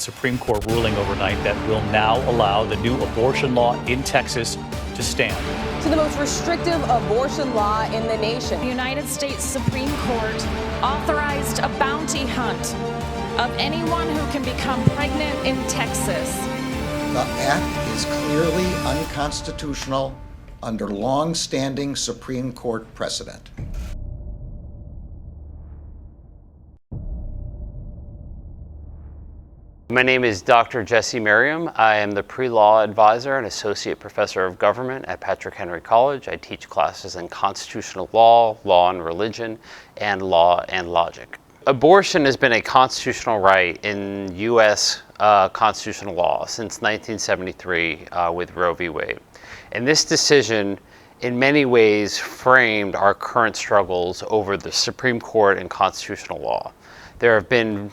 Supreme Court ruling overnight that will now allow the new abortion law in Texas to stand. To the most restrictive abortion law in the nation. The United States Supreme Court authorized a bounty hunt of anyone who can become pregnant in Texas. The act is clearly unconstitutional under long-standing Supreme Court precedent. My name is Dr. Jesse Merriam. I am the pre-law advisor and associate professor of government at Patrick Henry College. I teach classes in constitutional law, law and religion, and law and logic. Abortion has been a constitutional right in U.S. Constitutional law since 1973 with Roe v. Wade. And this decision in many ways framed our current struggles over the Supreme Court and constitutional law. There have been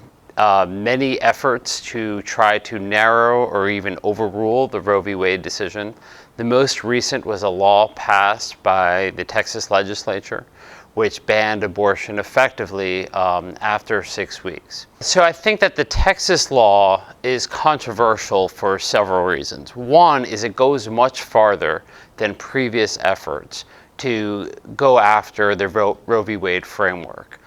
many efforts to try to narrow or even overrule the Roe v. Wade decision. The most recent was a law passed by the Texas legislature which banned abortion effectively after 6 weeks. So I think that the Texas law is controversial for several reasons. One is it goes much farther than previous efforts to go after the Roe v. Wade framework.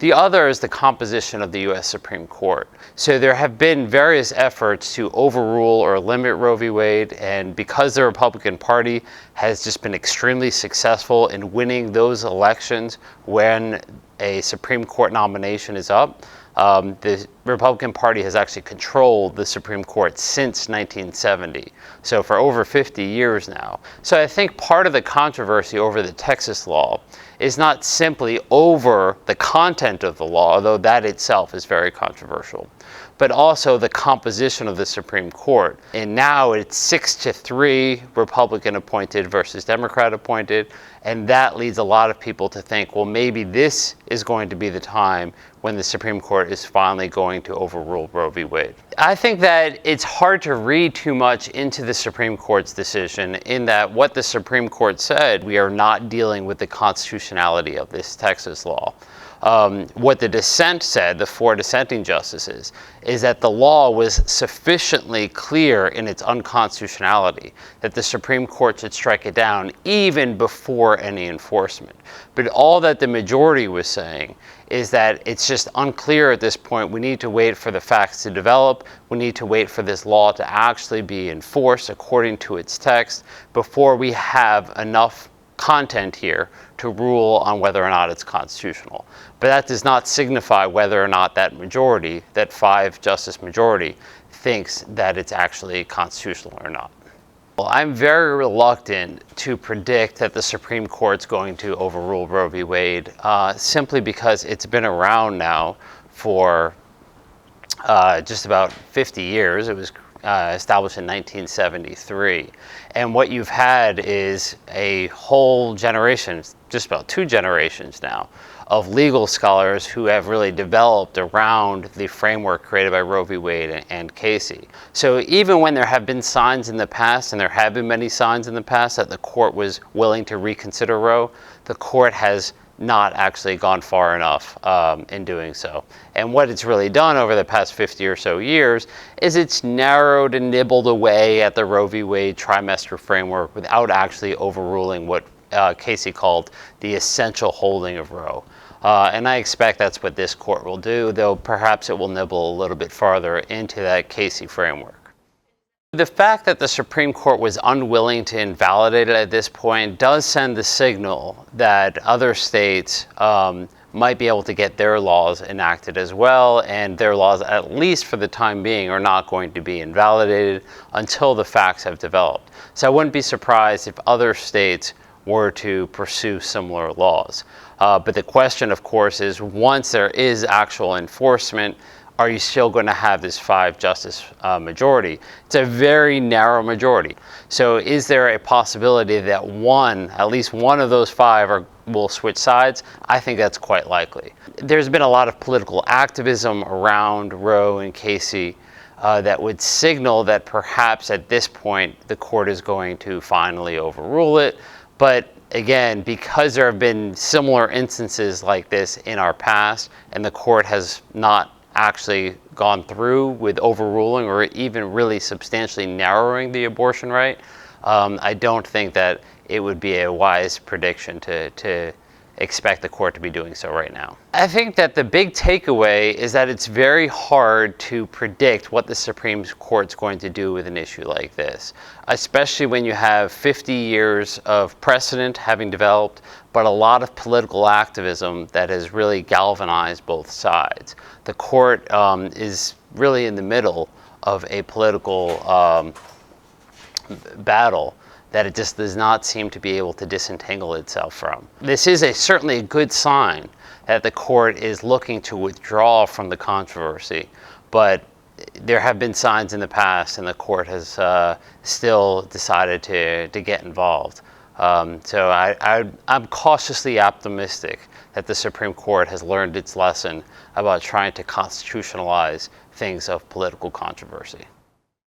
The other is the composition of the U.S. Supreme Court. So there have been various efforts to overrule or limit Roe v. Wade, and because the Republican Party has just been extremely successful in winning those elections when a Supreme Court nomination is up, the Republican Party has actually controlled the Supreme Court since 1970, so for over 50 years now. So I think part of the controversy over the Texas law is not simply over the content of the law, although that itself is very controversial, but also the composition of the Supreme Court. And now it's 6-3 Republican appointed versus Democrat appointed, and that leads a lot of people to think, well, maybe this is going to be the time when the Supreme Court is finally going to overrule Roe v. Wade. I think that it's hard to read too much into the Supreme Court's decision in that what the Supreme Court said, we are not dealing with the constitutionality of this Texas law. What the dissent said, the 4 dissenting justices, is that the law was sufficiently clear in its unconstitutionality that the Supreme Court should strike it down even before any enforcement. But all that the majority was saying is that it's just unclear at this point. We need to wait for the facts to develop. We need to wait for this law to actually be enforced according to its text before we have enough content here to rule on whether or not it's constitutional. But that does not signify whether or not that majority, that 5-justice majority, thinks that it's actually constitutional or not. Well, I'm very reluctant to predict that the Supreme Court's going to overrule Roe v. Wade simply because it's been around now for just about 50 years. It was established in 1973. And what you've had is a whole generation, just about 2 generations now, of legal scholars who have really developed around the framework created by Roe v. Wade and Casey. So even when there have been signs in the past, and there have been many signs in the past that the court was willing to reconsider Roe, the court has not actually gone far enough in doing so. And what it's really done over the past 50 or so years is it's narrowed and nibbled away at the Roe v. Wade trimester framework without actually overruling what Casey called the essential holding of Roe. And I expect that's what this court will do, though perhaps it will nibble a little bit farther into that Casey framework. The fact that the Supreme Court was unwilling to invalidate it at this point does send the signal that other states might be able to get their laws enacted as well, and their laws, at least for the time being, are not going to be invalidated until the facts have developed. So I wouldn't be surprised if other states were to pursue similar laws. But the question, of course, is once there is actual enforcement, are you still going to have this 5-justice majority? It's a very narrow majority. So is there a possibility that at least one of those 5 will switch sides? I think that's quite likely. There's been a lot of political activism around Roe and Casey that would signal that perhaps at this point the court is going to finally overrule it. But again, because there have been similar instances like this in our past, and the court has not actually gone through with overruling or even really substantially narrowing the abortion right, I don't think that it would be a wise prediction to expect the court to be doing so right now. I think that the big takeaway is that it's very hard to predict what the Supreme Court's going to do with an issue like this, especially when you have 50 years of precedent having developed, but a lot of political activism that has really galvanized both sides. The court is really in the middle of a political battle that it just does not seem to be able to disentangle itself from. This is certainly a good sign that the court is looking to withdraw from the controversy, but there have been signs in the past and the court has still decided to get involved. So I'm cautiously optimistic that the Supreme Court has learned its lesson about trying to constitutionalize things of political controversy.